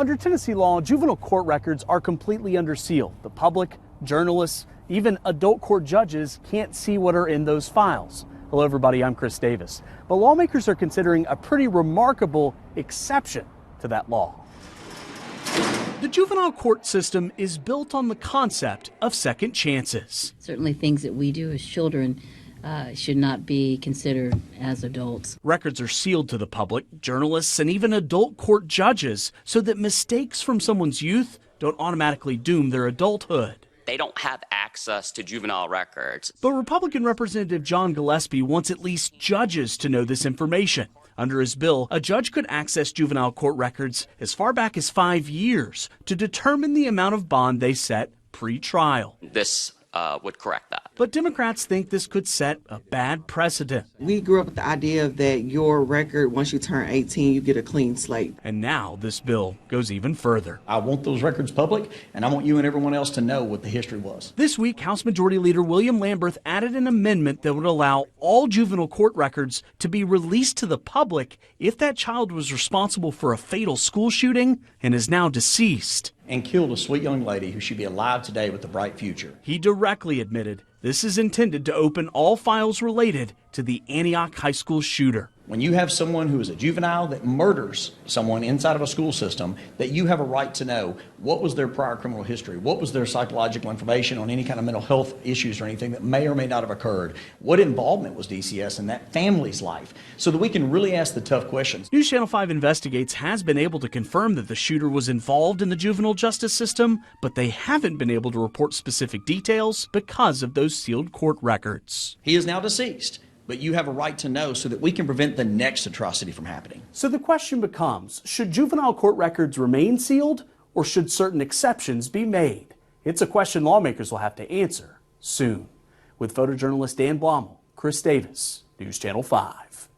Under Tennessee law, juvenile court records are completely under seal. The public, journalists, even adult court judges can't see what are in those files. Hello everybody, I'm Chris Davis. But lawmakers are considering a pretty remarkable exception to that law. The juvenile court system is built on the concept of second chances. Certainly things that we do as children should not be considered as adults. Records are sealed to the public, journalists, and even adult court judges so that mistakes from someone's youth don't automatically doom their adulthood. They don't have access to juvenile records. But Republican Representative John Gillespie wants at least judges to know this information. Under his bill, a judge could access juvenile court records as far back as 5 years to determine the amount of bond they set pre-trial. This would correct that. But Democrats think this could set a bad precedent. We grew up with the idea that your record, once you turn 18, you get a clean slate. And now this bill goes even further. I want those records public, and I want you and everyone else to know what the history was. This week, House Majority Leader William Lamberth added an amendment that would allow all juvenile court records to be released to the public if that child was responsible for a fatal school shooting and is now deceased. And killed a sweet young lady who should be alive today with a bright future. He directly admitted this is intended to open all files related to the Antioch High School shooter. When you have someone who is a juvenile that murders someone inside of a school system, that you have a right to know what was their prior criminal history, what was their psychological information on any kind of mental health issues or anything that may or may not have occurred, what involvement was DCS in that family's life, so that we can really ask the tough questions. News Channel 5 Investigates has been able to confirm that the shooter was involved in the juvenile justice system, but they haven't been able to report specific details because of those sealed court records. He is now deceased, but you have a right to know so that we can prevent the next atrocity from happening. So the question becomes, should juvenile court records remain sealed, or should certain exceptions be made? It's a question lawmakers will have to answer soon. With photojournalist Dan Blommel, Chris Davis, News Channel 5.